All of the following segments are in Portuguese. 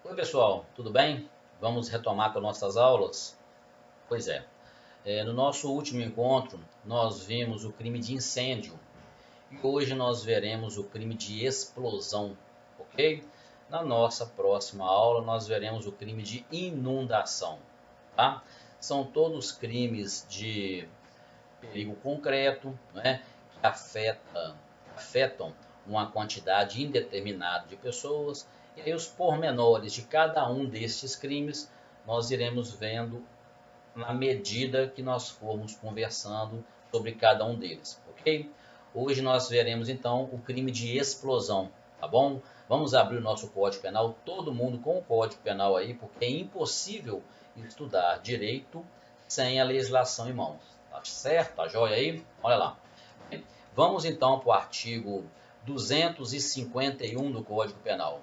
Oi pessoal, tudo bem? Vamos retomar com nossas aulas? Pois é, no nosso último encontro nós vimos o crime de incêndio e hoje nós veremos o crime de explosão, ok? Na nossa próxima aula nós veremos o crime de inundação, tá? São todos crimes de perigo concreto, né, que afetam uma quantidade indeterminada de pessoas, e aí os pormenores de cada um destes crimes nós iremos vendo na medida que nós formos conversando sobre cada um deles, ok? Hoje nós veremos então o crime de explosão, tá bom? Vamos abrir o nosso Código Penal, todo mundo com o Código Penal aí, porque é impossível estudar direito sem a legislação em mãos, tá certo? Tá joia aí? Olha lá. Vamos então para o artigo 251 do Código Penal.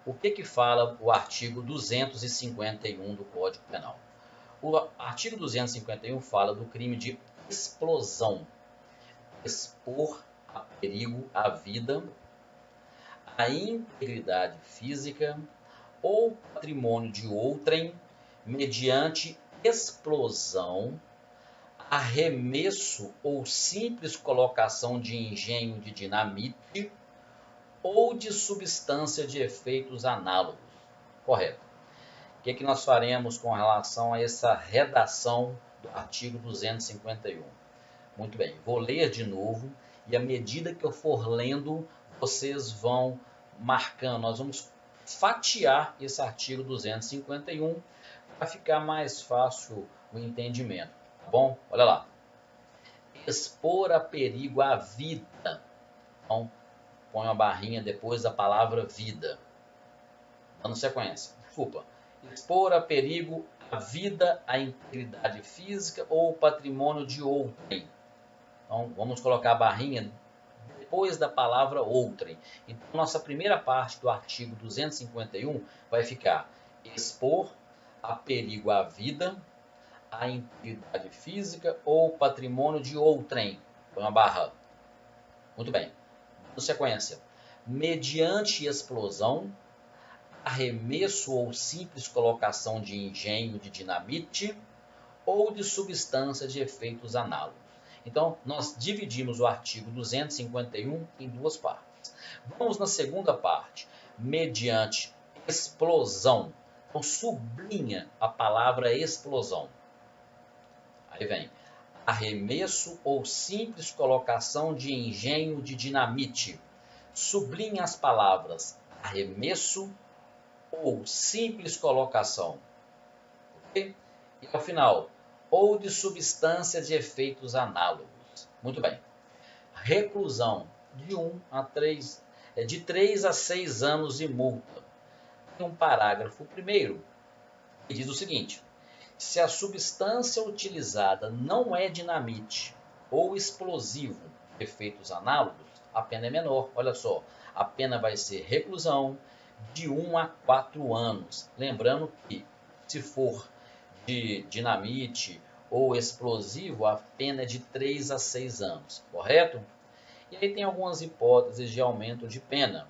O que fala o artigo 251 do Código Penal? O artigo 251 fala do crime de explosão, expor a perigo a vida, a integridade física ou patrimônio de outrem mediante explosão, arremesso ou simples colocação de engenho de dinamite ou de substância de efeitos análogos. Correto. O que nós faremos com relação a essa redação do artigo 251? Muito bem, vou ler de novo e à medida que eu for lendo, vocês vão marcando. Nós vamos fatiar esse artigo 251 para ficar mais fácil o entendimento, tá bom? Olha lá. Expor a perigo a vida. Então, põe uma barrinha depois da palavra vida. Dando sequência. Desculpa. Expor a perigo a vida, a integridade física ou o patrimônio de outrem. Então, vamos colocar a barrinha depois da palavra outrem. Então, nossa primeira parte do artigo 251 vai ficar expor a perigo a vida, a integridade física ou patrimônio de outrem. Põe uma barra. Muito bem. Dando sequência. Mediante explosão, arremesso ou simples colocação de engenho de dinamite ou de substância de efeitos análogos. Então, nós dividimos o artigo 251 em duas partes. Vamos na segunda parte, mediante explosão. Então, sublinha a palavra explosão. Aí vem, arremesso ou simples colocação de engenho de dinamite. Sublinha as palavras arremesso ou simples colocação. Okay? E ao final, ou de substância de efeitos análogos. Muito bem. Reclusão de 3 a 6 anos e multa. Tem um parágrafo primeiro que diz o seguinte: se a substância utilizada não é dinamite ou explosivo de efeitos análogos, a pena é menor. Olha só, a pena vai ser reclusão de 1 a 4 anos. Lembrando que, se for de dinamite ou explosivo, a pena é de 3 a 6 anos, correto? E aí tem algumas hipóteses de aumento de pena.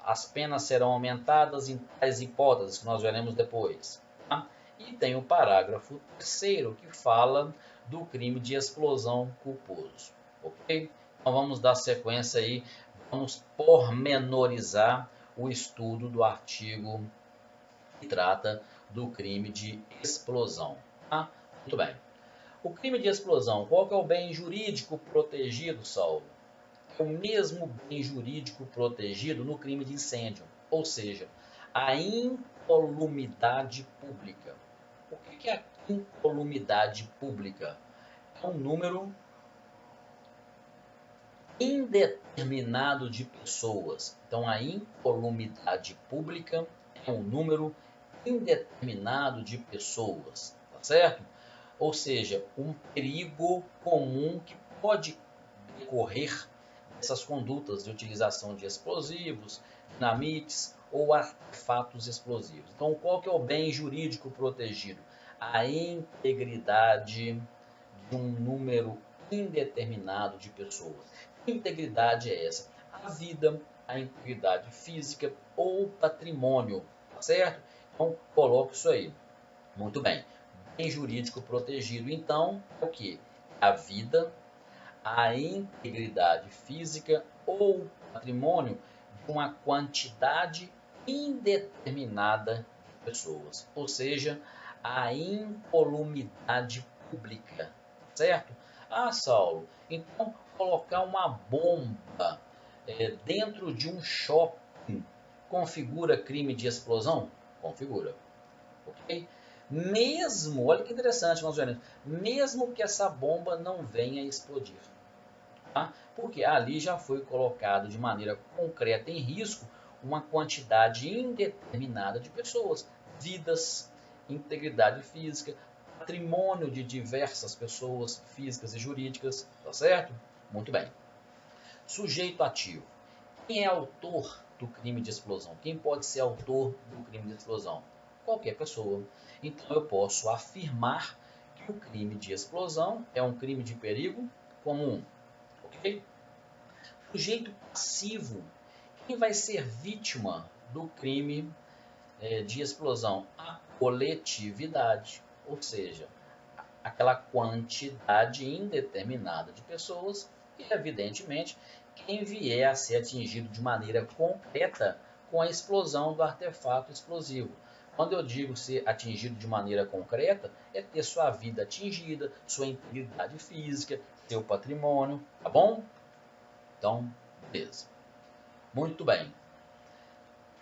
As penas serão aumentadas em tais hipóteses que nós veremos depois. Tá? E tem o parágrafo terceiro que fala do crime de explosão culposo. Ok? Então vamos dar sequência aí, vamos pormenorizar o estudo do artigo que trata do crime de explosão. Tá? Muito bem. O crime de explosão, qual que é o bem jurídico protegido, Saulo? É o mesmo bem jurídico protegido no crime de incêndio, ou seja, a incolumidade pública. O que é a incolumidade pública? É um número indeterminado de pessoas. Então, a incolumidade pública é um número indeterminado de pessoas, tá certo? Ou seja, um perigo comum que pode decorrer dessas condutas de utilização de explosivos, dinamites ou artefatos explosivos. Então, qual que é o bem jurídico protegido? A integridade de um número indeterminado de pessoas. Que integridade é essa? A vida, a integridade física ou patrimônio, tá certo? Então, coloco isso aí. Muito bem. Bem jurídico protegido, então, é o que? A vida, a integridade física ou patrimônio de uma quantidade indeterminada de pessoas, ou seja, a incolumidade pública, certo? Ah, Saulo, então colocar uma bomba dentro de um shopping configura crime de explosão? Configura, ok? Mesmo, olha que interessante, nós veremos, mesmo que essa bomba não venha a explodir. Tá? Porque ali já foi colocado de maneira concreta em risco uma quantidade indeterminada de pessoas, vidas, integridade física, patrimônio de diversas pessoas físicas e jurídicas, tá certo? Muito bem. Sujeito ativo. Quem é autor do crime de explosão? Quem pode ser autor do crime de explosão? Qualquer pessoa. Então eu posso afirmar que o crime de explosão é um crime de perigo comum. Ok? Sujeito passivo. Quem vai ser vítima do crime de explosão? A coletividade, ou seja, aquela quantidade indeterminada de pessoas e, evidentemente, quem vier a ser atingido de maneira concreta com a explosão do artefato explosivo. Quando eu digo ser atingido de maneira concreta, é ter sua vida atingida, sua integridade física, seu patrimônio, tá bom? Então, beleza. Muito bem.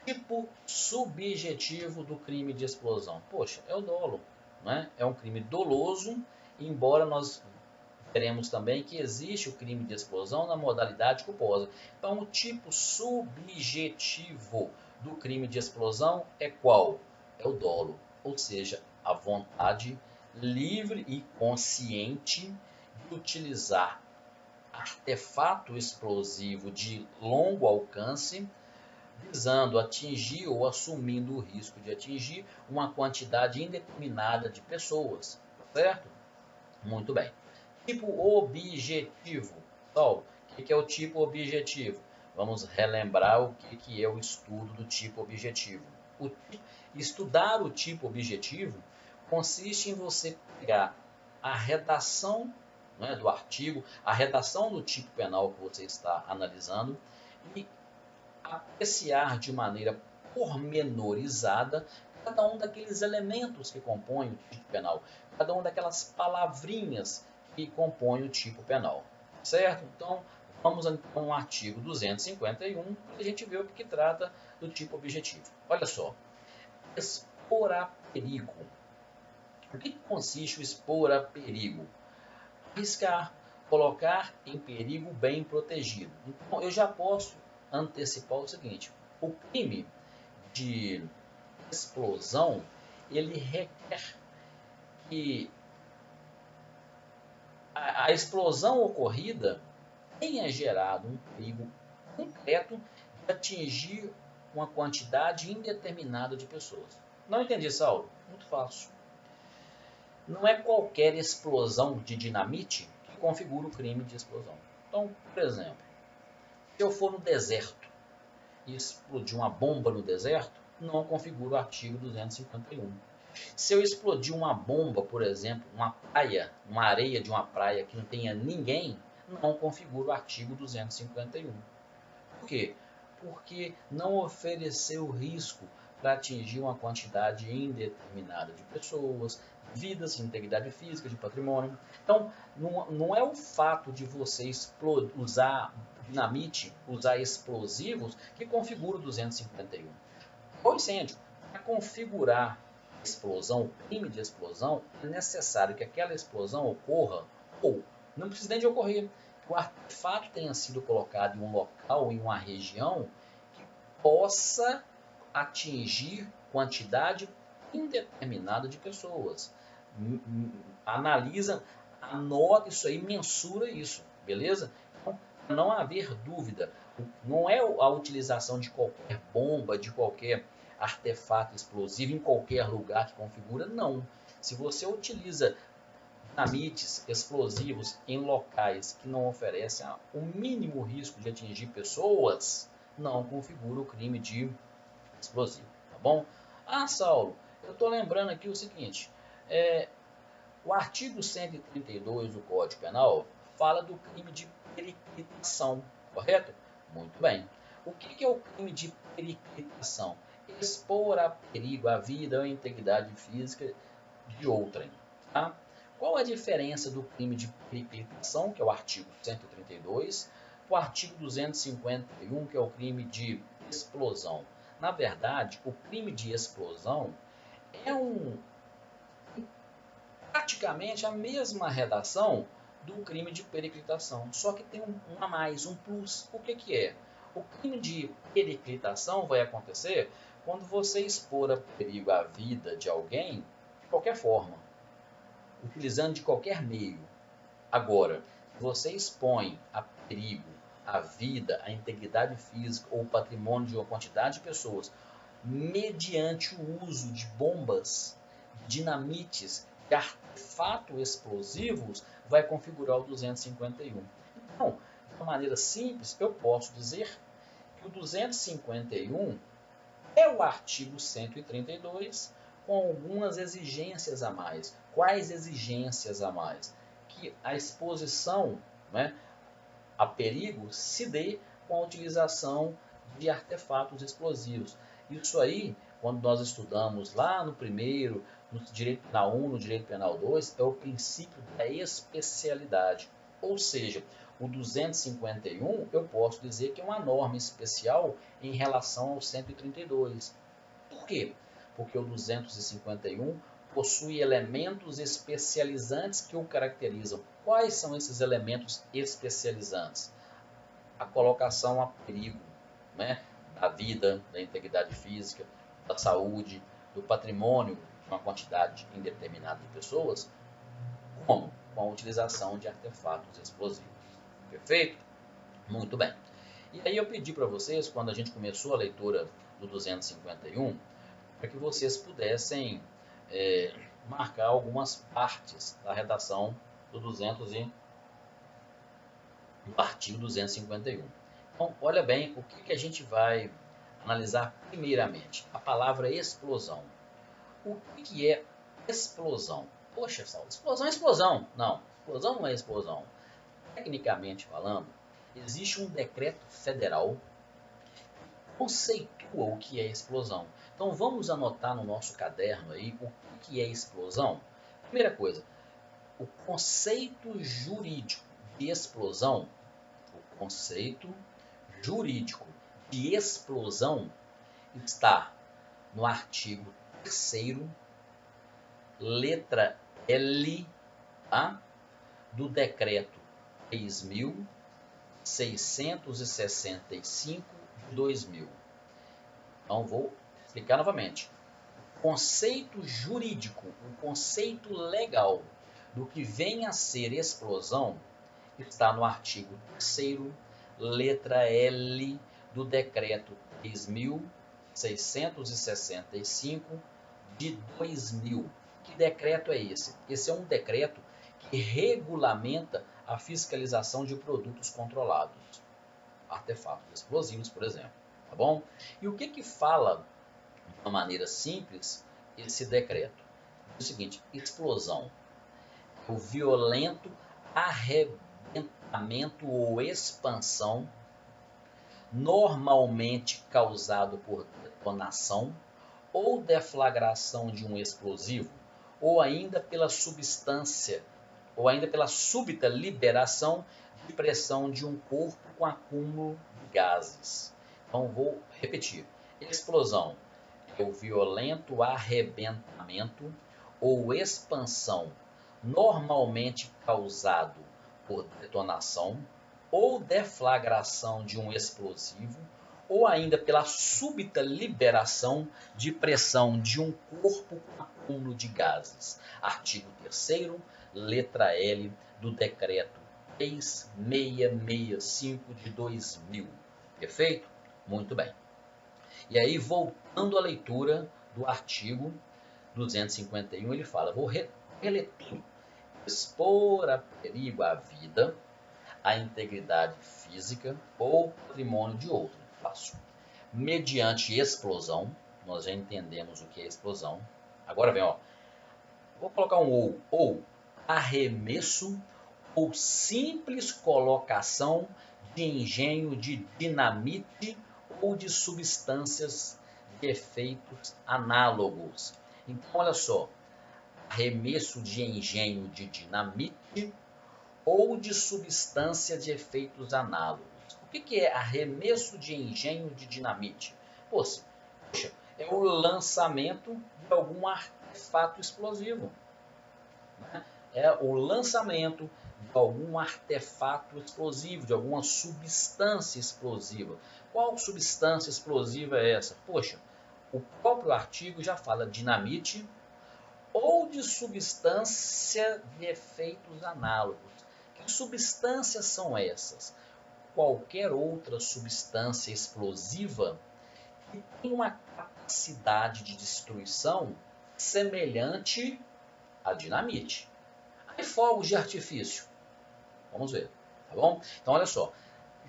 Tipo subjetivo do crime de explosão. Poxa, é o dolo, né? É um crime doloso, embora nós veremos também que existe o crime de explosão na modalidade culposa. Então, o tipo subjetivo do crime de explosão é qual? É o dolo, ou seja, a vontade livre e consciente de utilizar artefato explosivo de longo alcance, visando atingir ou assumindo o risco de atingir uma quantidade indeterminada de pessoas, certo? Muito bem. Tipo objetivo. Paulo, o que é o tipo objetivo? Vamos relembrar o que é o estudo do tipo objetivo. Estudar o tipo objetivo consiste em você pegar a redação, né, do artigo, a redação do tipo penal que você está analisando e apreciar de maneira pormenorizada cada um daqueles elementos que compõem o tipo penal, cada uma daquelas palavrinhas que compõem o tipo penal, certo? Então, vamos então ao artigo 251 para a gente ver o que trata do tipo objetivo. Olha só, expor a perigo. O que consiste o expor a perigo? Arriscar, colocar em perigo bem protegido. Então, eu já posso antecipar o seguinte: o crime de explosão, ele requer que a explosão ocorrida tenha gerado um perigo concreto de atingir uma quantidade indeterminada de pessoas. Não entendi, Saulo? Muito fácil. Não é qualquer explosão de dinamite que configura o crime de explosão. Então, por exemplo, se eu for no deserto e explodir uma bomba no deserto, não configura o artigo 251. Se eu explodir uma bomba, por exemplo, uma praia, uma areia de uma praia que não tenha ninguém, não configura o artigo 251. Por quê? Porque não ofereceu risco para atingir uma quantidade indeterminada de pessoas, vidas, integridade física, de patrimônio. Então, não é o fato de você usar dinamite, usar explosivos, que configura o 251. O incêndio, para configurar a explosão, o crime de explosão, é necessário que aquela explosão ocorra, ou não precisa nem de ocorrer, que o artefato tenha sido colocado em um local, em uma região, que possa atingir quantidade indeterminada de pessoas. Analisa, anota isso aí, mensura isso, beleza? Então, para não haver dúvida, não é a utilização de qualquer bomba, de qualquer artefato explosivo em qualquer lugar que configura, não. Se você utiliza dinamites, explosivos em locais que não oferecem o mínimo risco de atingir pessoas, não configura o crime de explosivo, tá bom? Ah, Saulo, eu estou lembrando aqui o seguinte, o artigo 132 do Código Penal fala do crime de periquitação, correto? Muito bem. O que é o crime de periquitação? Expor a perigo a vida ou a integridade física de outrem. Tá? Qual a diferença do crime de periquitação, que é o artigo 132, para o artigo 251, que é o crime de explosão? Na verdade, o crime de explosão é praticamente a mesma redação do crime de periclitação, só que tem um a mais, um plus. O que é? O crime de periclitação vai acontecer quando você expor a perigo a vida de alguém de qualquer forma, utilizando de qualquer meio. Agora, você expõe a perigo a vida, a integridade física ou o patrimônio de uma quantidade de pessoas mediante o uso de bombas, dinamites, de artefatos explosivos, vai configurar o 251. Então, de uma maneira simples, eu posso dizer que o 251 é o artigo 132 com algumas exigências a mais. Quais exigências a mais? Que a exposição, né, a perigo se dê com a utilização de artefatos explosivos. Isso aí, quando nós estudamos lá no primeiro, no Direito Penal 1, no Direito Penal 2, é o princípio da especialidade. Ou seja, o 251 eu posso dizer que é uma norma especial em relação ao 132. Por quê? Porque o 251 possui elementos especializantes que o caracterizam. Quais são esses elementos especializantes? A colocação a perigo, né, da vida, da integridade física, da saúde, do patrimônio de uma quantidade indeterminada de pessoas, como? Com a utilização de artefatos explosivos. Perfeito? Muito bem. E aí eu pedi para vocês, quando a gente começou a leitura do 251, para que vocês pudessem marcar algumas partes da redação do artigo 251. Então, olha bem o que a gente vai analisar primeiramente. A palavra explosão. O que é explosão? Poxa, Saulo, explosão é explosão. Não, explosão não é explosão. Tecnicamente falando, existe um decreto federal que conceitua o que é explosão. Então vamos anotar no nosso caderno aí o que é explosão. Primeira coisa, o conceito jurídico de explosão, o conceito jurídico de explosão está no artigo 3º, letra L, tá? Do decreto 3.665 de 2000. Então vou explicar novamente. O conceito jurídico, o conceito legal do que vem a ser explosão está no artigo 3º, letra L do decreto 3.665 de 2000. Que decreto é esse? Esse é um decreto que regulamenta a fiscalização de produtos controlados, artefatos explosivos, por exemplo, tá bom? E o que fala, de uma maneira simples, esse decreto? É o seguinte: explosão, o violento arrebentamento ou expansão, normalmente causado por detonação ou deflagração de um explosivo, ou ainda pela substância, ou ainda pela súbita liberação de pressão de um corpo com acúmulo de gases. Então vou repetir: explosão é o violento arrebentamento ou expansão, normalmente causado por detonação ou deflagração de um explosivo, ou ainda pela súbita liberação de pressão de um corpo com acúmulo de gases. Artigo 3º, letra L do decreto 3665 de 2000. Perfeito? Muito bem. E aí, voltando à leitura do artigo 251, ele fala, vou reler tudo. Expor a perigo a vida, a integridade física ou patrimônio de outro. Fácil. Mediante explosão, nós já entendemos o que é explosão. Agora vem, ó, vou colocar um ou arremesso ou simples colocação de engenho de dinamite ou de substâncias de efeitos análogos. Então, olha só, arremesso de engenho de dinamite ou de substância de efeitos análogos. O que é arremesso de engenho de dinamite? Poxa, é o lançamento de algum artefato explosivo. Né? É o lançamento de algum artefato explosivo, de alguma substância explosiva. Qual substância explosiva é essa? Poxa, o próprio artigo já fala dinamite ou de substância de efeitos análogos. Que substâncias são essas? Qualquer outra substância explosiva que tem uma capacidade de destruição semelhante à dinamite. Aí fogos de artifício. Vamos ver, tá bom? Então olha só,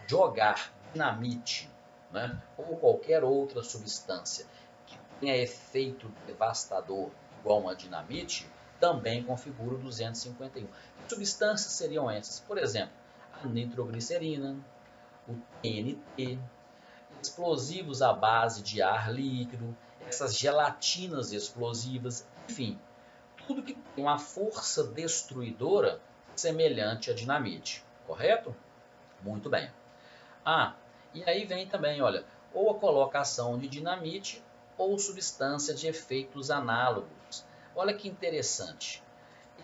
jogar dinamite, né, ou qualquer outra substância que tenha efeito devastador igual uma dinamite, também configura o 251. Que substâncias seriam essas? Por exemplo, a nitroglicerina, o TNT, explosivos à base de ar líquido, essas gelatinas explosivas, enfim, tudo que tem uma força destruidora semelhante à dinamite, correto? Muito bem. Ah, e aí vem também, olha, ou a colocação de dinamite ou substância de efeitos análogos. Olha que interessante.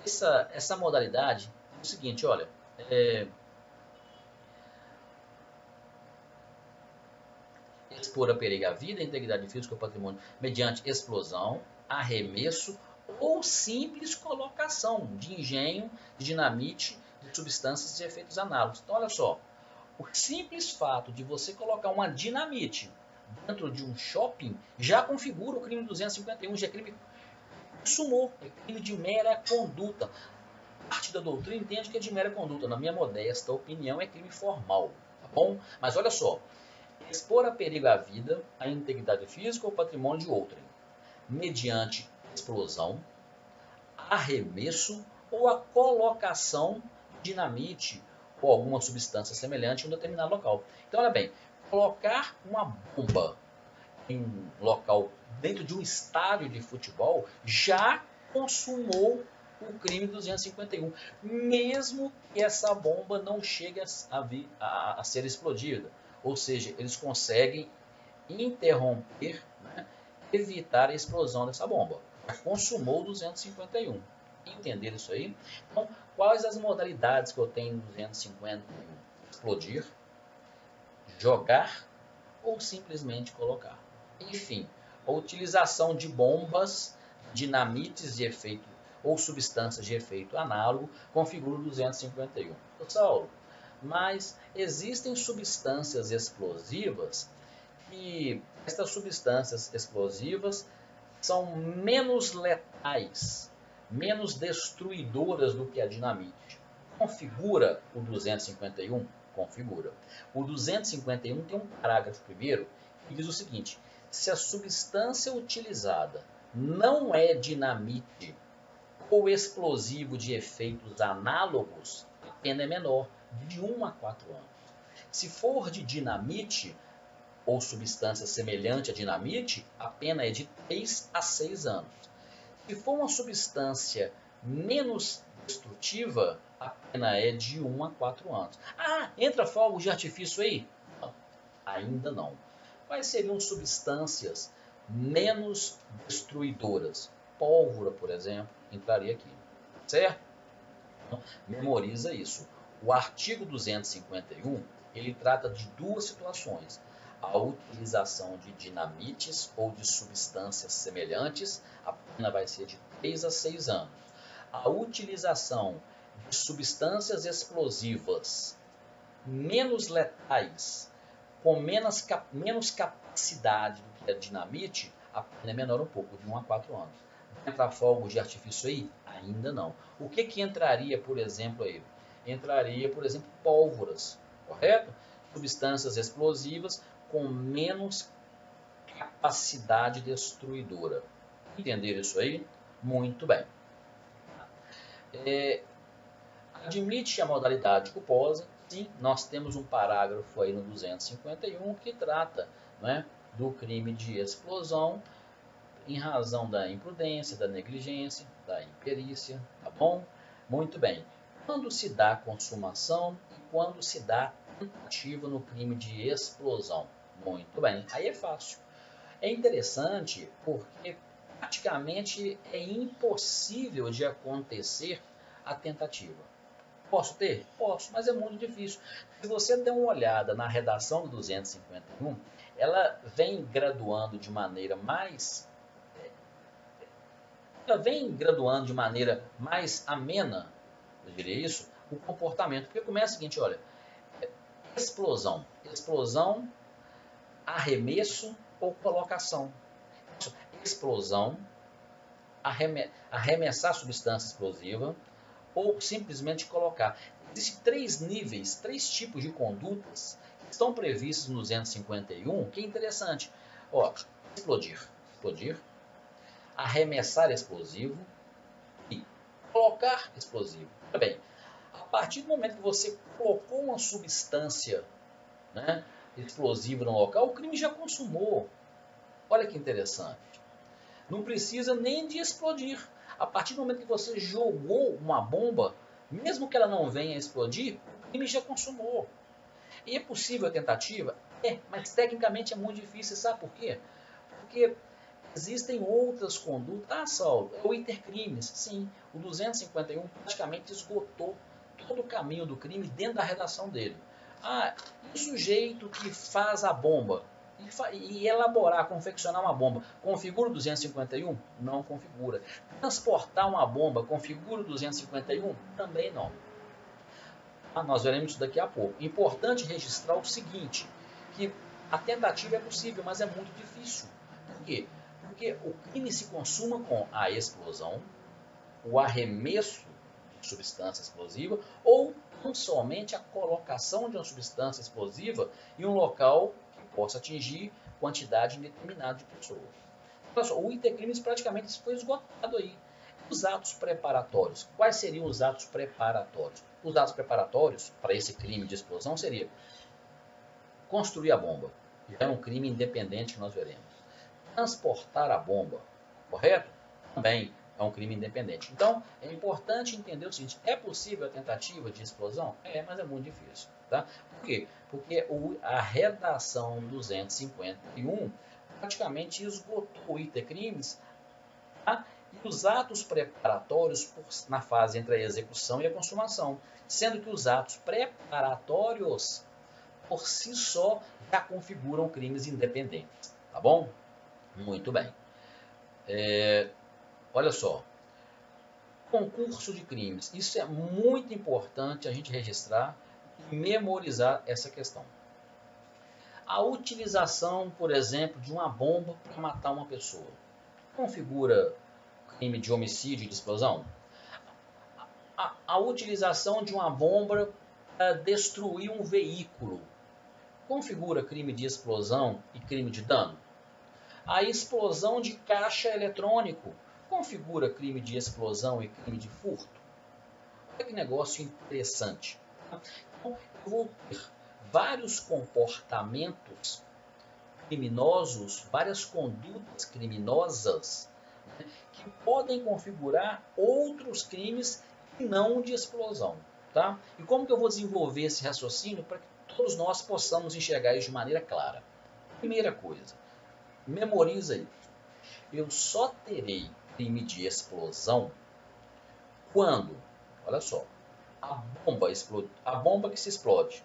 Essa modalidade é o seguinte, olha, expor a perigo à vida, a integridade física ou patrimônio mediante explosão, arremesso ou simples colocação de engenho, de dinamite, de substâncias de efeitos análogos. Então, olha só, o simples fato de você colocar uma dinamite dentro de um shopping já configura o crime 251, já é crime consumou, é crime de mera conduta. Parte da doutrina entende que é de mera conduta. Na minha modesta opinião, é crime formal, tá bom? Mas olha só, expor a perigo à vida, a integridade física ou patrimônio de outrem, mediante explosão, arremesso ou a colocação de dinamite ou alguma substância semelhante em um determinado local. Então, olha bem, colocar uma bomba em um local dentro de um estádio de futebol já consumou o crime 251, mesmo que essa bomba não chegue a ser explodida. Ou seja, eles conseguem interromper, né, evitar a explosão dessa bomba. Consumou 251. Entender isso aí? Então, quais as modalidades que eu tenho em 251? Explodir, jogar ou simplesmente colocar. Enfim, a utilização de bombas, dinamites de efeito ou substâncias de efeito análogo configura o 251. Saulo, mas existem substâncias explosivas e estas substâncias explosivas são menos letais, menos destruidoras do que a dinamite. Configura o 251? Configura. O 251 tem um parágrafo primeiro que diz o seguinte: se a substância utilizada não é dinamite ou explosivo de efeitos análogos, a pena é menor, de 1 a 4 anos. Se for de dinamite ou substância semelhante à dinamite, a pena é de 3 a 6 anos. Se for uma substância menos destrutiva, a pena é de 1 a 4 anos. Ah, entra fogos de artifício aí? Não, ainda não. Quais seriam substâncias menos destruidoras? Pólvora, por exemplo, entraria aqui. Certo? Então, memoriza isso. O artigo 251, ele trata de duas situações: a utilização de dinamites ou de substâncias semelhantes, a pena vai ser de 3 a 6 anos. A utilização de substâncias explosivas menos letais, com menos capacidade do que a dinamite, a pena é menor um pouco, de 1 a 4 anos. Vai entrar fogos de artifício aí? Ainda não. O que entraria, por exemplo, aí? Entraria, por exemplo, pólvoras, correto? Substâncias explosivas com menos capacidade destruidora. Entender isso aí? Muito bem. Admite a modalidade culposa. Sim, nós temos um parágrafo aí no 251 que trata, né, do crime de explosão em razão da imprudência, da negligência, da imperícia, tá bom? Muito bem. Quando se dá consumação e quando se dá tentativa no crime de explosão? Muito bem, aí é fácil. É interessante porque praticamente é impossível de acontecer a tentativa. Posso ter? Posso, mas é muito difícil. Se você der uma olhada na redação do 251, ela vem graduando de maneira mais amena, eu diria isso, o comportamento. Porque começa o seguinte, olha, explosão, arremesso ou colocação. Explosão, arremessar substância explosiva ou simplesmente colocar. Existem 3 níveis, 3 tipos de condutas que estão previstos no 251, que é interessante. Ó, explodir, arremessar explosivo e colocar explosivo. Bem, a partir do momento que você colocou uma substância, né, explosiva no local, o crime já consumou. Olha que interessante. Não precisa nem de explodir. A partir do momento que você jogou uma bomba, mesmo que ela não venha a explodir, o crime já consumou. E é possível a tentativa? É, mas tecnicamente é muito difícil. Sabe por quê? Porque existem outras condutas. Ah, Saulo, é o intercrimes. Sim, o 251 praticamente esgotou todo o caminho do crime dentro da redação dele. Ah, e o sujeito que faz a bomba e elaborar, confeccionar uma bomba, configura o 251? Não configura. Transportar uma bomba, configura o 251? Também não. Nós veremos isso daqui a pouco. Importante registrar o seguinte, que a tentativa é possível, mas é muito difícil. Por quê? Porque o crime se consuma com a explosão, o arremesso de substância explosiva ou tão somente a colocação de uma substância explosiva em um local que possa atingir quantidade indeterminada de pessoas. Olha só, o intercrimes praticamente foi esgotado aí. Os atos preparatórios. Quais seriam os atos preparatórios? Os atos preparatórios para esse crime de explosão seria construir a bomba. Já é um crime independente que nós veremos. Transportar a bomba, correto? Também é um crime independente. Então, é importante entender o seguinte, é possível a tentativa de explosão? É, mas é muito difícil. Tá? Por quê? Porque a redação 251 praticamente esgotou o intercrimes, tá? E os atos preparatórios na fase entre a execução e a consumação, sendo que os atos preparatórios por si só já configuram crimes independentes, tá bom? Muito bem. Olha só, concurso de crimes, isso é muito importante a gente registrar e memorizar essa questão. A utilização, por exemplo, de uma bomba para matar uma pessoa, configura crime de homicídio e de explosão? A utilização de uma bomba para destruir um veículo configura crime de explosão e crime de dano? A explosão de caixa eletrônico configura crime de explosão e crime de furto? Olha que negócio interessante. Então, eu vou ter vários comportamentos criminosos, várias condutas criminosas, né, que podem configurar outros crimes que não de explosão. Tá? E como que eu vou desenvolver esse raciocínio para que todos nós possamos enxergar isso de maneira clara? Primeira coisa, memoriza isso. Eu só terei crime de explosão quando, olha só, a bomba que se explode,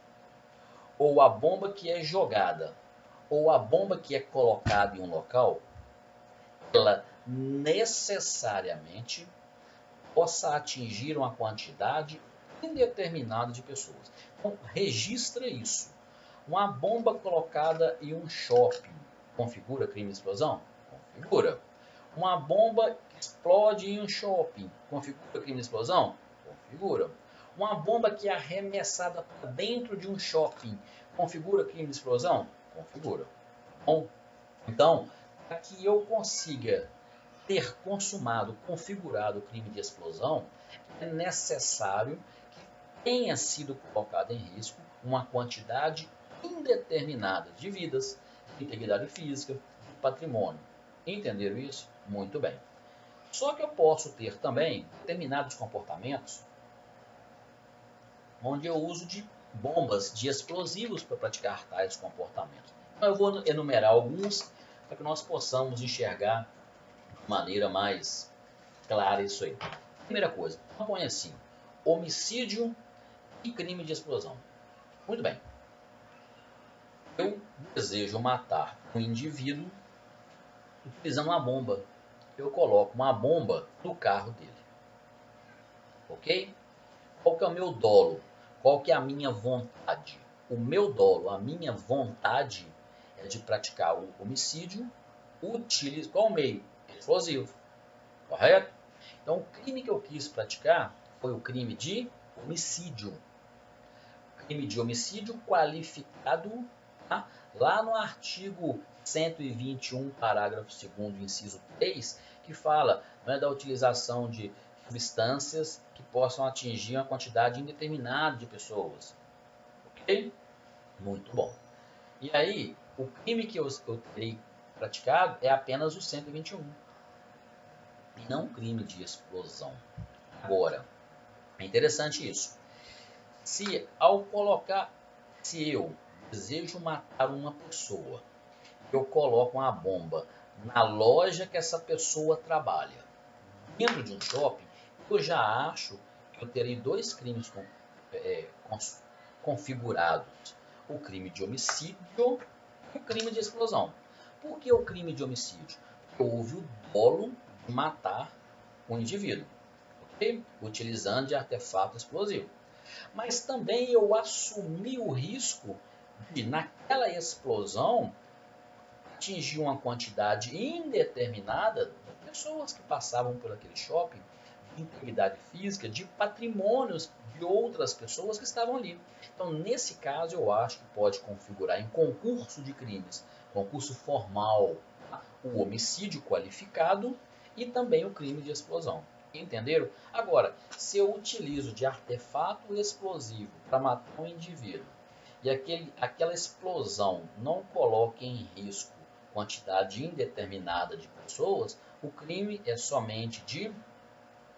ou a bomba que é jogada, ou a bomba que é colocada em um local, ela necessariamente possa atingir uma quantidade indeterminada de pessoas. Então, registra isso. Uma bomba colocada em um shopping configura crime de explosão? Configura. Uma bomba que explode em um shopping configura crime de explosão? Configura. Uma bomba que é arremessada para dentro de um shopping configura crime de explosão? Configura. Bom, Então, para que eu consiga ter consumado, configurado o crime de explosão, é necessário que tenha sido colocada em risco uma quantidade indeterminada de vidas, de integridade física, de patrimônio. Entenderam isso? Muito bem. Só que eu posso ter também determinados comportamentos onde eu uso de bombas, de explosivos para praticar tais comportamentos. Então eu vou enumerar alguns para que nós possamos enxergar de maneira mais clara isso aí. Primeira coisa, põe assim, homicídio e crime de explosão. Muito bem. Eu desejo matar um indivíduo utilizando uma bomba. Eu coloco uma bomba no carro dele. Ok? Qual que é o meu dolo? Qual que é a minha vontade? O meu dolo, a minha vontade é de praticar o homicídio, qual meio? Explosivo. Correto? Então, o crime que eu quis praticar foi o crime de homicídio. Crime de homicídio qualificado, tá? Lá no artigo 121, parágrafo 2º, inciso 3, que fala, né, da utilização de substâncias que possam atingir uma quantidade indeterminada de pessoas. Ok? Muito bom. E aí, o crime que eu terei praticado é apenas o 121. E não um crime de explosão. Agora, é interessante isso. Se eu desejo matar uma pessoa, eu coloco uma bomba na loja que essa pessoa trabalha, dentro de um shopping, eu já acho que eu terei dois crimes configurados. O crime de homicídio e o crime de explosão. Por que o crime de homicídio? Porque houve o dolo de matar um indivíduo, okay? Utilizando de artefato explosivo. Mas também eu assumi o risco de, naquela explosão, atingir uma quantidade indeterminada de pessoas que passavam por aquele shopping, de integridade física, de patrimônios de outras pessoas que estavam ali. Então, nesse caso, eu acho que pode configurar em concurso de crimes, concurso formal, o homicídio qualificado e também o crime de explosão. Entenderam? Agora, se eu utilizo de artefato explosivo para matar um indivíduo e aquela explosão não coloca em risco quantidade indeterminada de pessoas, o crime é somente de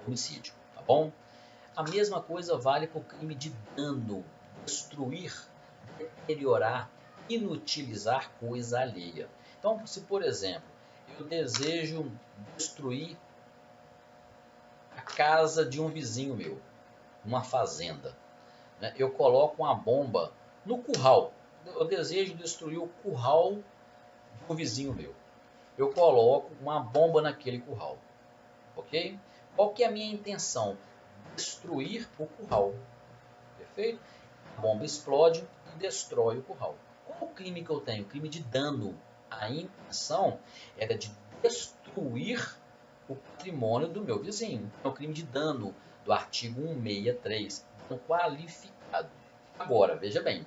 homicídio, tá bom? A mesma coisa vale para o crime de dano, destruir, deteriorar, inutilizar coisa alheia. Então, se por exemplo, eu desejo destruir a casa de um vizinho meu, uma fazenda, né? Eu coloco uma bomba no curral. Eu desejo destruir o curral de um vizinho meu. Eu coloco uma bomba naquele curral, ok? Qual que é a minha intenção? Destruir o curral, perfeito? A bomba explode e destrói o curral. Qual o crime que eu tenho? O crime de dano. A intenção era de destruir o patrimônio do meu vizinho. É o crime de dano do artigo 163, dano qualificado. Agora, veja bem,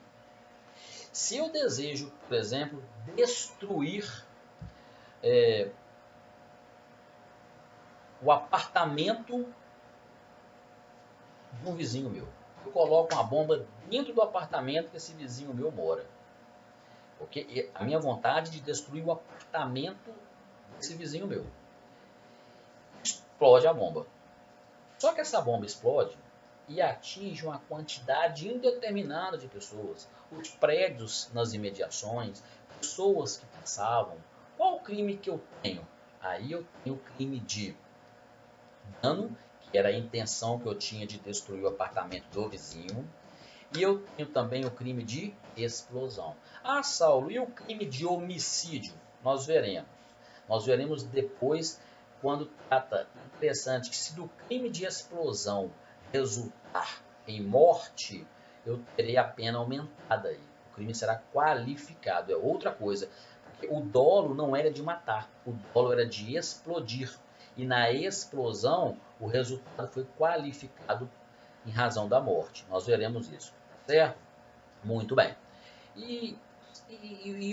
se eu desejo, por exemplo, destruir o apartamento de um vizinho meu, eu coloco uma bomba dentro do apartamento que esse vizinho meu mora. Porque a minha vontade de destruir o apartamento desse vizinho meu. Explode a bomba. Só que essa bomba explode e atinge uma quantidade indeterminada de pessoas. Os prédios nas imediações, pessoas que passavam. Qual o crime que eu tenho? Aí eu tenho o crime de dano, que era a intenção que eu tinha de destruir o apartamento do vizinho. E eu tenho também o crime de explosão. Ah, Saulo, e o crime de homicídio? Nós veremos. Nós veremos depois, quando trata, interessante, que se do crime de explosão resultar em morte, eu terei a pena aumentada aí. O crime será qualificado, é outra coisa. Porque o dolo não era de matar, o dolo era de explodir. E na explosão, o resultado foi qualificado em razão da morte. Nós veremos isso, certo? Muito bem. E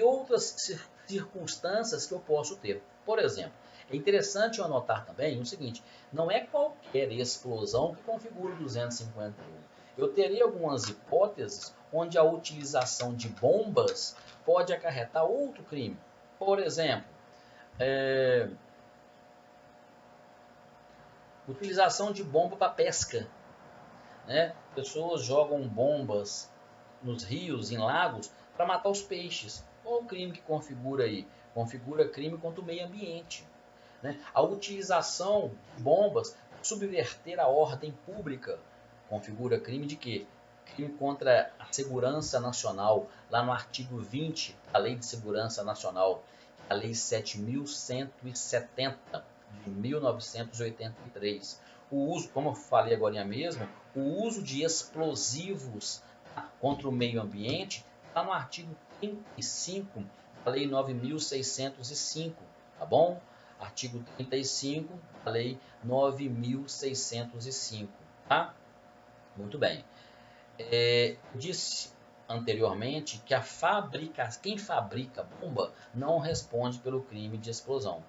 outras circunstâncias que eu posso ter. Por exemplo, é interessante eu anotar também o seguinte, não é qualquer explosão que configura o 251. Eu teria algumas hipóteses onde a utilização de bombas pode acarretar outro crime. Por exemplo, utilização de bomba para pesca, né? Pessoas jogam bombas nos rios, em lagos, para matar os peixes. Qual o crime que configura aí? Configura crime contra o meio ambiente. Né? A utilização de bombas para subverter a ordem pública configura crime de quê? Crime contra a segurança nacional, lá no artigo 20 da Lei de Segurança Nacional, a Lei 7.170 de 1983. O uso, como eu falei agora mesmo, o uso de explosivos contra o meio ambiente está no artigo 35 da Lei 9.605, tá bom? Artigo 35 da Lei 9.605, tá? Muito bem. Disse anteriormente que quem fabrica bomba não responde pelo crime de explosão.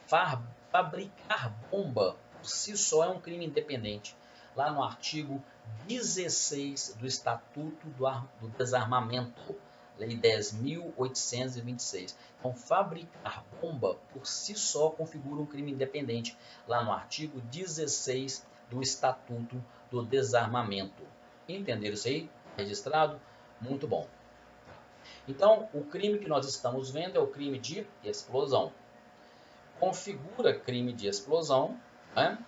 Fabricar bomba por si só é um crime independente. Lá no artigo 16 do Estatuto do Desarmamento, Lei 10.826. Então, fabricar bomba por si só configura um crime independente, lá no artigo 16 do Estatuto do Desarmamento. Entenderam isso aí? Registrado? Muito bom. Então, o crime que nós estamos vendo é o crime de explosão. Configura crime de explosão, né?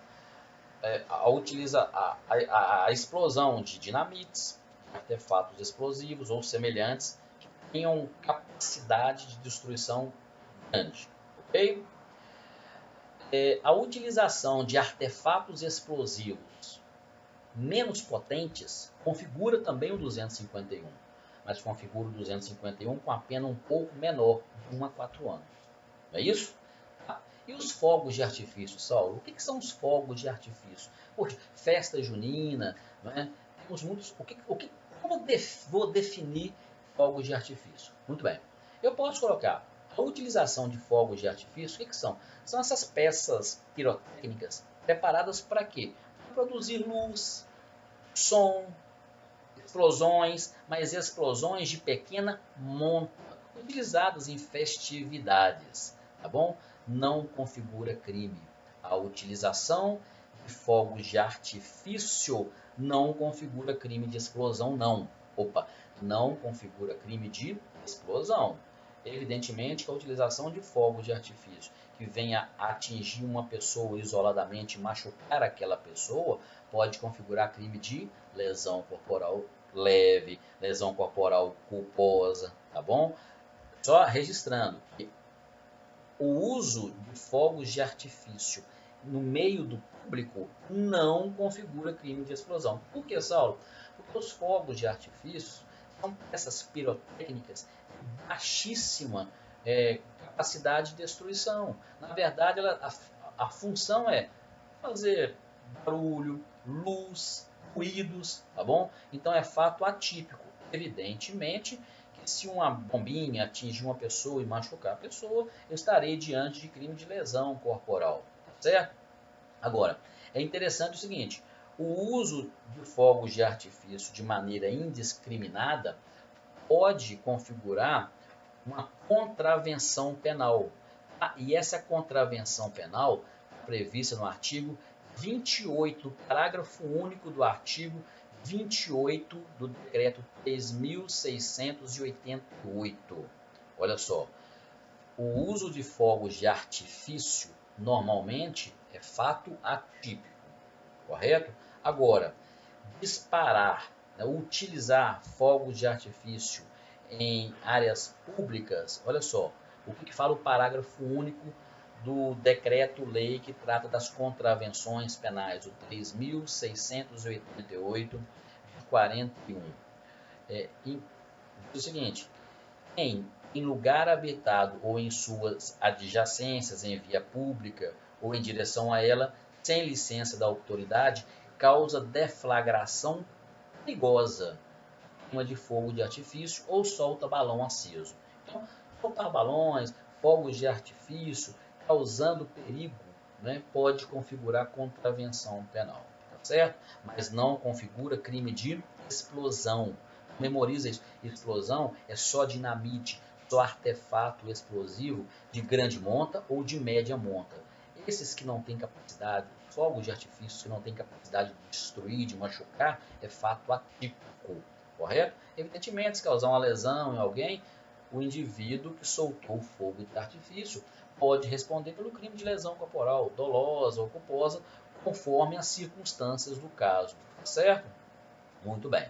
A explosão de dinamites, artefatos explosivos ou semelhantes que tenham capacidade de destruição grande. Ok? A utilização de artefatos explosivos menos potentes configura também o 251, mas configura o 251 com a pena um pouco menor, de 1 a 4 anos. Não é isso? E os fogos de artifício, Saulo? O que são os fogos de artifício? Poxa, festa junina, não é? Temos muitos. Como vou definir fogos de artifício? Muito bem. Eu posso colocar a utilização de fogos de artifício. O que são? São essas peças pirotécnicas preparadas para quê? Para produzir luz, som, explosões, mas explosões de pequena monta, utilizadas em festividades, tá bom? Não configura crime. A utilização de fogos de artifício não configura crime de explosão, não. Não configura crime de explosão. Evidentemente que a utilização de fogos de artifício que venha atingir uma pessoa isoladamente e machucar aquela pessoa pode configurar crime de lesão corporal leve, lesão corporal culposa, tá bom? Só registrando que o uso de fogos de artifício no meio do público não configura crime de explosão. Por que, Saulo? Porque os fogos de artifício são peças pirotécnicas de baixíssima capacidade de destruição. Na verdade, a função é fazer barulho, luz, ruídos, tá bom? Então é fato atípico. Evidentemente que se uma bombinha atingir uma pessoa e machucar a pessoa, eu estarei diante de crime de lesão corporal, tá certo? Agora, é interessante o seguinte, o uso de fogos de artifício de maneira indiscriminada pode configurar uma contravenção penal. E essa contravenção penal prevista no artigo 28, parágrafo único do artigo 28 do decreto 3.688. Olha só, o uso de fogos de artifício normalmente é fato atípico, correto? Agora, disparar, utilizar fogos de artifício em áreas públicas, olha só, o que fala o parágrafo único do decreto-lei que trata das contravenções penais, o 3.688 de 41. Diz o seguinte, em lugar habitado ou em suas adjacências, em via pública ou em direção a ela, sem licença da autoridade, causa deflagração perigosa, queima de fogo de artifício ou solta balão aceso. Então, soltar balões, fogos de artifício, causando perigo, né, pode configurar contravenção penal, tá certo? Mas não configura crime de explosão. Memoriza isso. Explosão é só dinamite, só artefato explosivo de grande monta ou de média monta. Esses que não têm capacidade, fogos de artifício que não têm capacidade de destruir, de machucar, é fato atípico, correto? Evidentemente, se causar uma lesão em alguém, o indivíduo que soltou o fogo de artifício pode responder pelo crime de lesão corporal dolosa ou culposa, conforme as circunstâncias do caso, tá certo? Muito bem.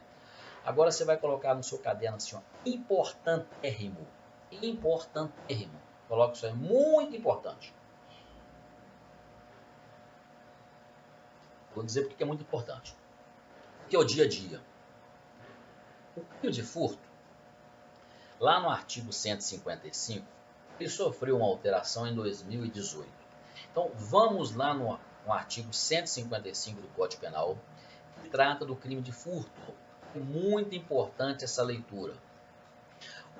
Agora você vai colocar no seu caderno assim, ó, importantérrimo. Importantérrimo. Coloca isso aí, muito importante. Vou dizer porque é muito importante. Porque é o dia a dia. O crime de furto, lá no artigo 155, ele sofreu uma alteração em 2018. Então, vamos lá no artigo 155 do Código Penal, que trata do crime de furto. É muito importante essa leitura.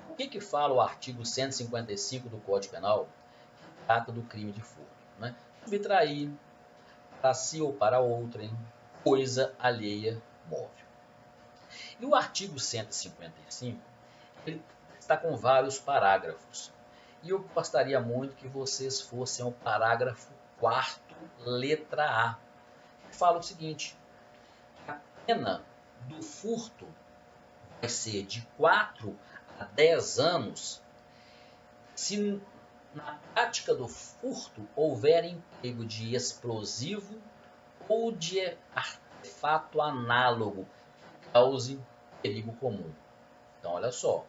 O que fala o artigo 155 do Código Penal? Que trata do crime de furto, né? Subtrair para si ou para outrem coisa alheia móvel. E o artigo 155, ele está com vários parágrafos. E eu gostaria muito que vocês fossem ao parágrafo 4º, letra A, que fala o seguinte: a pena do furto vai ser de 4 a 10 anos se na prática do furto houver emprego de explosivo ou de artefato análogo que cause perigo comum. Então, olha só,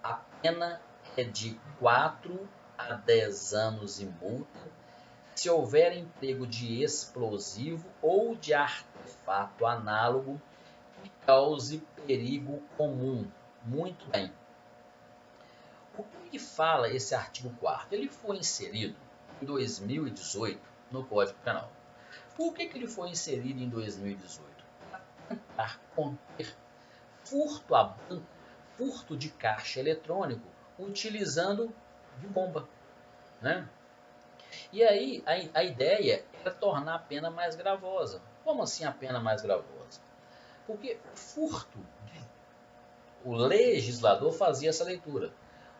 a pena é de 4 a 10 anos e multa se houver emprego de explosivo ou de artefato análogo que cause perigo comum. Muito bem. O que fala esse artigo 4º? Ele foi inserido em 2018 no Código Penal. Por que ele foi inserido em 2018? Para tentar conter furto a banco, furto de caixa eletrônico, utilizando de bomba, né? E aí a ideia era tornar a pena mais gravosa. Como assim a pena mais gravosa? Porque furto, o legislador fazia essa leitura.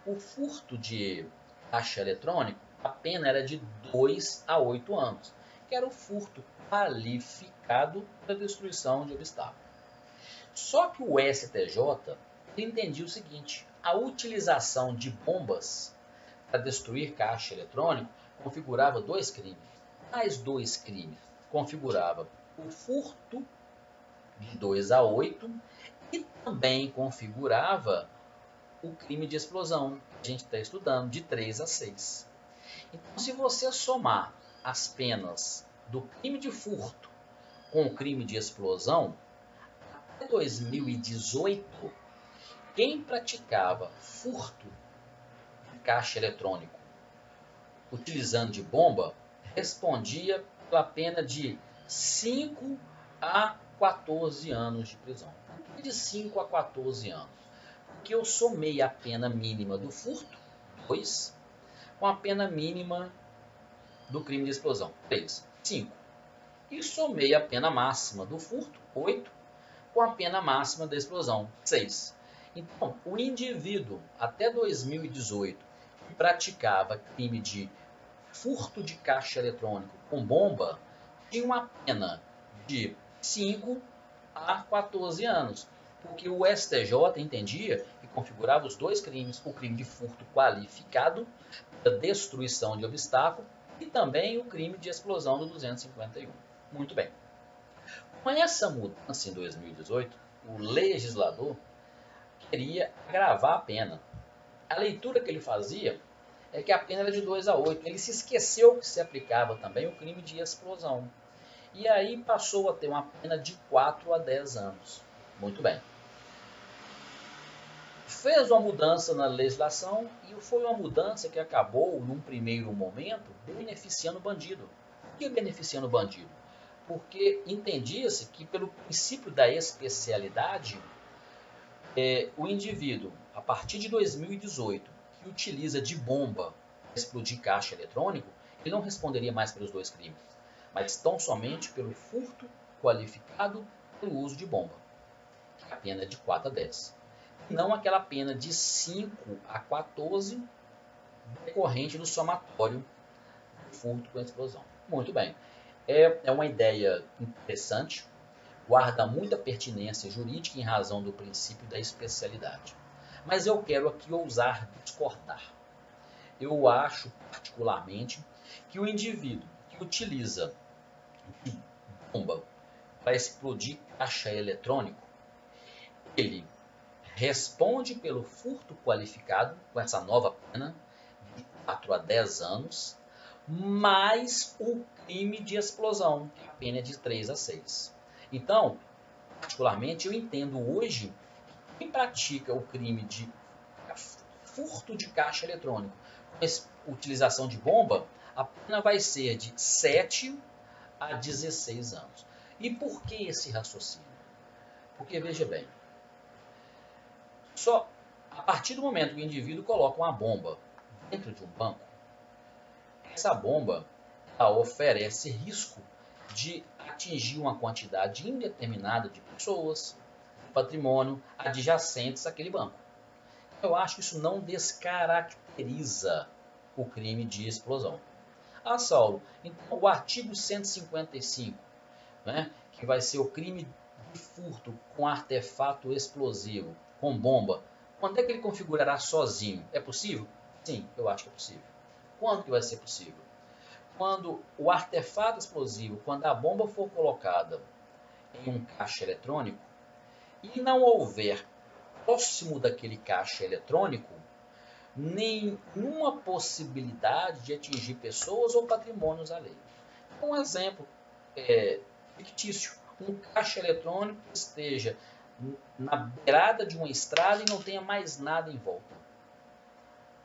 O furto de caixa eletrônico, a pena era de 2 a 8 anos, que era o furto qualificado da destruição de obstáculo. Só que o STJ entendia o seguinte: a utilização de bombas para destruir caixa eletrônico configurava 2 crimes. Mais 2 crimes configurava o furto de 2 a 8 e também configurava o crime de explosão, que a gente está estudando, de 3 a 6. Então, se você somar as penas do crime de furto com o crime de explosão, até 2018, quem praticava furto de caixa eletrônico utilizando de bomba respondia pela pena de 5 a 14 anos de prisão. De 5 a 14 anos. Porque eu somei a pena mínima do furto, 2, com a pena mínima do crime de explosão, 3, 5. E somei a pena máxima do furto, 8, com a pena máxima da explosão, 6. Então, o indivíduo, até 2018, que praticava crime de furto de caixa eletrônico com bomba, tinha uma pena de 5 a 14 anos. Porque o STJ entendia que configurava os 2 crimes, o crime de furto qualificado, da destruição de obstáculo, e também o crime de explosão do 251. Muito bem. Com essa mudança em 2018, o legislador queria agravar a pena. A leitura que ele fazia é que a pena era de 2 a 8. Ele se esqueceu que se aplicava também o crime de explosão. E aí passou a ter uma pena de 4 a 10 anos. Muito bem. Fez uma mudança na legislação e foi uma mudança que acabou, num primeiro momento, beneficiando o bandido. Por que beneficiando o bandido? Porque entendia-se que, pelo princípio da especialidade, o indivíduo, a partir de 2018, que utiliza de bomba para explodir caixa eletrônico, ele não responderia mais pelos dois crimes, mas tão somente pelo furto qualificado pelo uso de bomba, que a pena é de 4 a 10. E não aquela pena de 5 a 14 decorrente do somatório do furto com explosão. Muito bem. É uma ideia interessante, guarda muita pertinência jurídica em razão do princípio da especialidade. Mas eu quero aqui ousar discordar. Eu acho, particularmente, que o indivíduo que utiliza bomba para explodir caixa eletrônico, ele responde pelo furto qualificado, com essa nova pena, de 4 a 10 anos, mais o crime de explosão, que a pena é de 3 a 6. Então, particularmente, eu entendo hoje que quem pratica o crime de furto de caixa eletrônico com utilização de bomba, a pena vai ser de 7 a 16 anos. E por que esse raciocínio? Porque, veja bem, só a partir do momento que o indivíduo coloca uma bomba dentro de um banco, essa bomba oferece risco de atingir uma quantidade indeterminada de pessoas, patrimônio adjacentes àquele banco. Eu acho que isso não descaracteriza o crime de explosão. Ah, Saulo, então o artigo 155, né, que vai ser o crime de furto com artefato explosivo, com bomba, quando é que ele configurará sozinho? É possível? Sim, eu acho que é possível. Quando que vai ser possível? Quando o artefato explosivo, quando a bomba for colocada em um caixa eletrônico e não houver próximo daquele caixa eletrônico nenhuma possibilidade de atingir pessoas ou patrimônios alheios. Um exemplo fictício, um caixa eletrônico que esteja na beirada de uma estrada e não tenha mais nada em volta.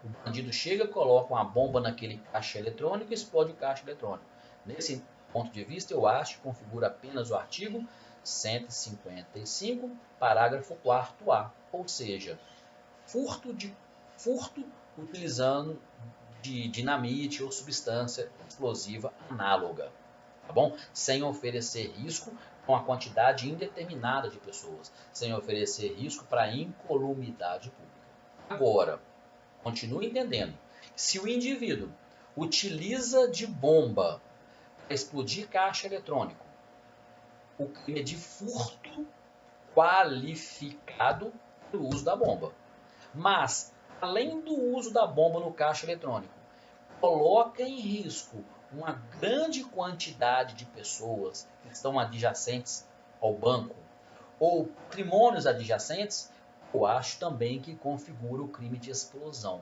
O bandido chega, coloca uma bomba naquele caixa eletrônico e explode o caixa eletrônico. Nesse ponto de vista, eu acho que configura apenas o artigo 155, parágrafo 4º A, ou seja, furto utilizando de dinamite ou substância explosiva análoga, tá bom? Sem oferecer risco com a quantidade indeterminada de pessoas, sem oferecer risco para incolumidade pública. Agora, continue entendendo, se o indivíduo utiliza de bomba para explodir caixa eletrônico, o crime é de furto qualificado pelo uso da bomba. Mas, além do uso da bomba no caixa eletrônico, coloca em risco uma grande quantidade de pessoas que estão adjacentes ao banco ou patrimônios adjacentes, eu acho também que configura o crime de explosão.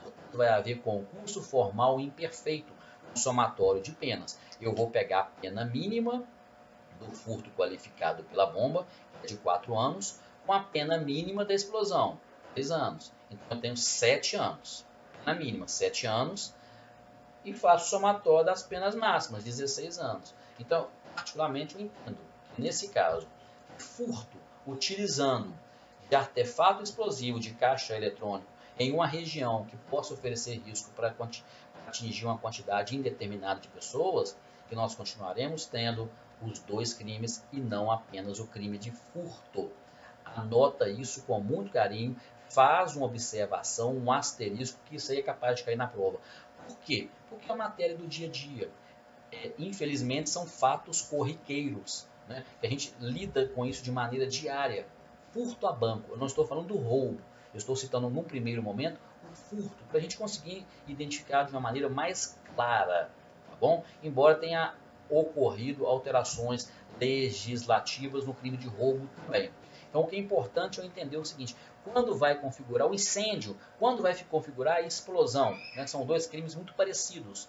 Portanto, vai haver concurso formal imperfeito, um somatório de penas. Eu vou pegar a pena mínima do furto qualificado pela bomba, que é de 4 anos, com a pena mínima da explosão, 3 anos. Então eu tenho 7 anos. Pena mínima, 7 anos, e faço o somatório das penas máximas, 16 anos. Então, particularmente, eu entendo que, nesse caso, furto utilizando de artefato explosivo de caixa eletrônico em uma região que possa oferecer risco para atingir uma quantidade indeterminada de pessoas, que nós continuaremos tendo os dois crimes e não apenas o crime de furto. Anota isso com muito carinho, faz uma observação, um asterisco, que isso aí é capaz de cair na prova. Por quê? Porque é matéria do dia a dia. Infelizmente, são fatos corriqueiros, né? Que a gente lida com isso de maneira diária. Furto a banco. Eu não estou falando do roubo. Eu estou citando, num primeiro momento, o furto, para a gente conseguir identificar de uma maneira mais clara, tá bom? Embora tenha ocorrido alterações legislativas no crime de roubo também. Então, o que é importante é entender o seguinte: quando vai configurar o incêndio, quando vai configurar a explosão, né? São dois crimes muito parecidos.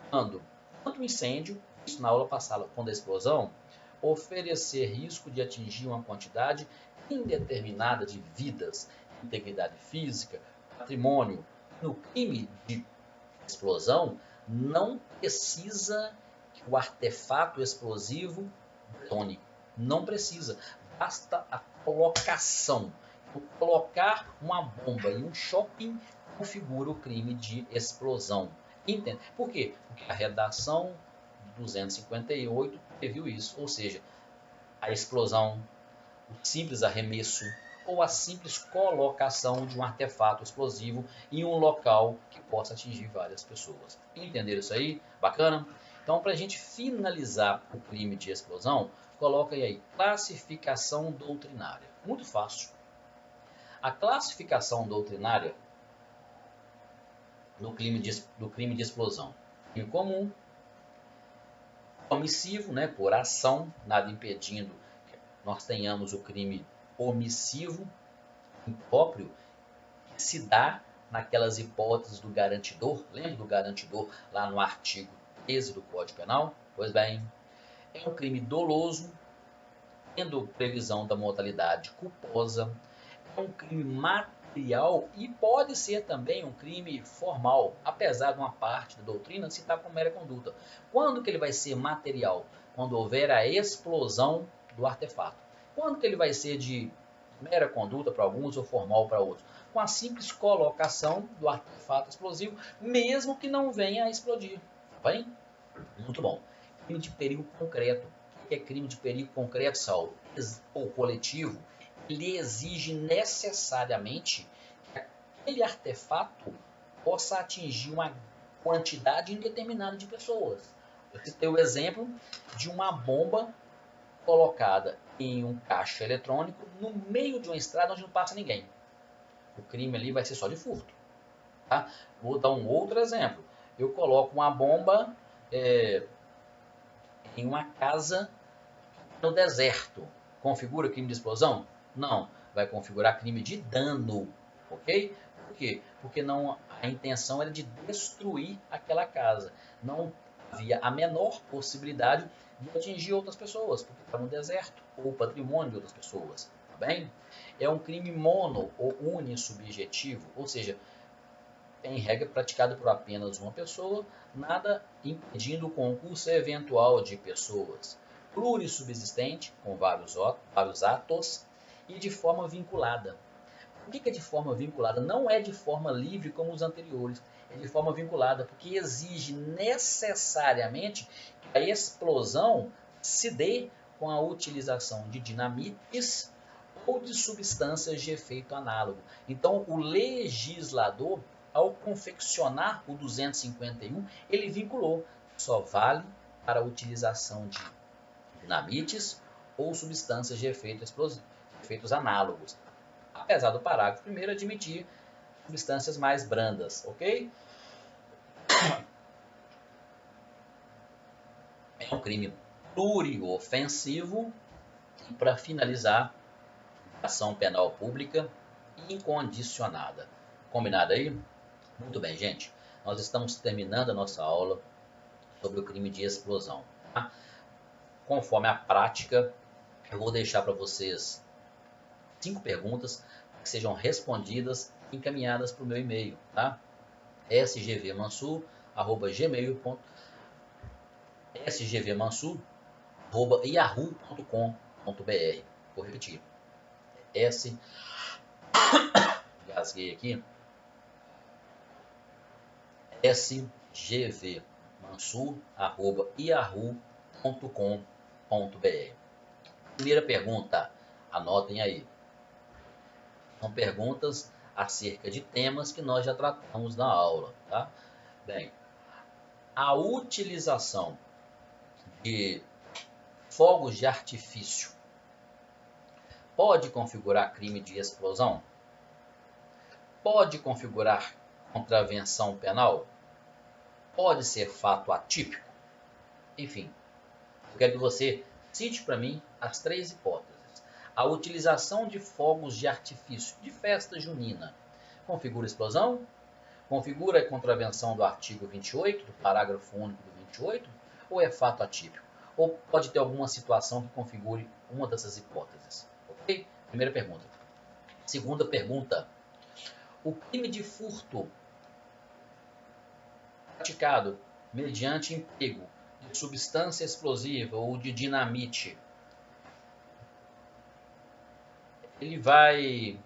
Quando, tanto o incêndio, isso na aula passada, quando a explosão, oferecer risco de atingir uma quantidade indeterminada de vidas, integridade física, patrimônio. No crime de explosão, não precisa que o artefato explosivo detone. Não precisa. Basta a colocação. Colocar uma bomba em um shopping configura o crime de explosão. Entende? Por quê? Porque a redação 258 previu isso, ou seja, a explosão, o simples arremesso ou a simples colocação de um artefato explosivo em um local que possa atingir várias pessoas. Entenderam isso aí? Bacana? Então, para a gente finalizar o crime de explosão, coloca aí classificação doutrinária. Muito fácil. A classificação doutrinária do crime de explosão. Crime comum, omissivo, né, por ação, nada impedindo que nós tenhamos o crime omissivo, impróprio, que se dá naquelas hipóteses do garantidor. Lembra do garantidor lá no artigo 13 do Código Penal? Pois bem, é um crime doloso, tendo previsão da modalidade culposa, é um crime material e pode ser também um crime formal, apesar de uma parte da doutrina citar como mera conduta. Quando que ele vai ser material? Quando houver a explosão do artefato. Quando que ele vai ser de mera conduta para alguns ou formal para outros? Com a simples colocação do artefato explosivo, mesmo que não venha a explodir. Tá bem? Muito bom. Crime de perigo concreto. O que é crime de perigo concreto, Saulo? Ou coletivo? Ele exige necessariamente que aquele artefato possa atingir uma quantidade indeterminada de pessoas. Eu citei o exemplo de uma bomba colocada em um caixa eletrônico no meio de uma estrada onde não passa ninguém. O crime ali vai ser só de furto. Tá? Vou dar um outro exemplo. Eu coloco uma bomba em uma casa no deserto. Configura crime de explosão? Não. Vai configurar crime de dano. Ok? Por quê? Porque não, a intenção era de destruir aquela casa. Não havia a menor possibilidade de atingir outras pessoas, porque está no deserto, ou patrimônio de outras pessoas. Tá bem? É um crime mono ou unissubjetivo, ou seja, em regra praticado por apenas uma pessoa, nada impedindo o concurso eventual de pessoas. Plurissubsistente, com vários atos, e de forma vinculada. Por que é de forma vinculada? Não é de forma livre como os anteriores, é de forma vinculada, porque exige necessariamente que a explosão se dê com a utilização de dinamites ou de substâncias de efeito análogo. Então, o legislador, ao confeccionar o 251, ele vinculou, só vale para a utilização de dinamites ou substâncias de efeitos análogos, apesar do parágrafo primeiro admitir substâncias mais brandas, ok? É um crime pluriofensivo e, para finalizar, ação penal pública incondicionada. Combinado aí? Muito bem, gente. Nós estamos terminando a nossa aula sobre o crime de explosão. Tá? Conforme a prática, eu vou deixar para vocês 5 perguntas que sejam respondidas e encaminhadas para o meu e-mail, tá? sgvmansur@yahoo.com.br. Vou repetir. Gasguei aqui. sgvmansur@yahoo.com.br. Primeira pergunta, anotem aí. São perguntas acerca de temas que nós já tratamos na aula, tá? Bem, a utilização de fogos de artifício pode configurar crime de explosão? Pode configurar contravenção penal? Pode ser fato atípico? Enfim, eu quero que você cite para mim as 3 hipóteses. A utilização de fogos de artifício de festa junina configura explosão? Configura a contravenção do artigo 28, do parágrafo único do 28? Ou é fato atípico? Ou pode ter alguma situação que configure uma dessas hipóteses? Ok? Primeira pergunta. Segunda pergunta. O crime de furto praticado mediante emprego de substância explosiva ou de dinamite, ele vai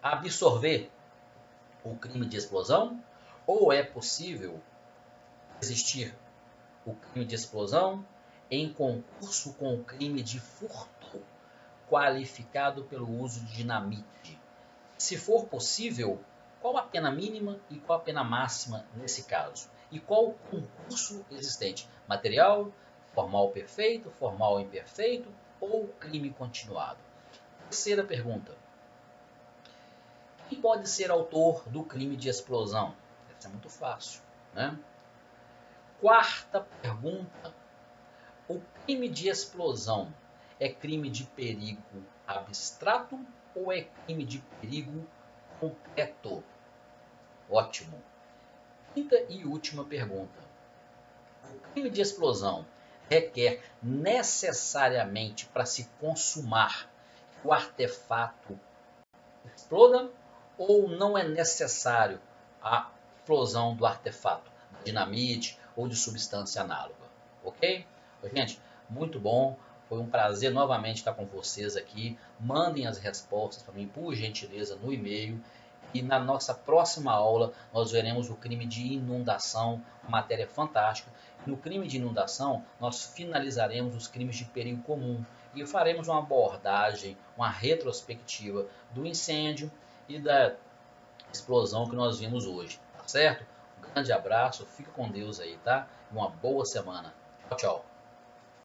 absorver o crime de explosão? Ou é possível existir o crime de explosão em concurso com o crime de furto qualificado pelo uso de dinamite? Se for possível, qual a pena mínima e qual a pena máxima nesse caso? E qual o concurso existente? Material, formal perfeito, formal imperfeito ou crime continuado? Terceira pergunta. Quem pode ser autor do crime de explosão? Essa é muito fácil, né? Quarta pergunta. O crime de explosão é crime de perigo abstrato ou é crime de perigo concreto? Ótimo. Quinta e última pergunta. O crime de explosão requer necessariamente para se consumar que o artefato exploda ou não é necessário a explosão do artefato, de dinamite ou de substância análoga? Ok? Gente, muito bom. Foi um prazer novamente estar com vocês aqui. Mandem as respostas para mim, por gentileza, no e-mail. E na nossa próxima aula nós veremos o crime de inundação, uma matéria fantástica. No crime de inundação nós finalizaremos os crimes de perigo comum e faremos uma abordagem, uma retrospectiva do incêndio e da explosão que nós vimos hoje, tá certo? Um grande abraço, fica com Deus aí, tá? E uma boa semana. Tchau, tchau.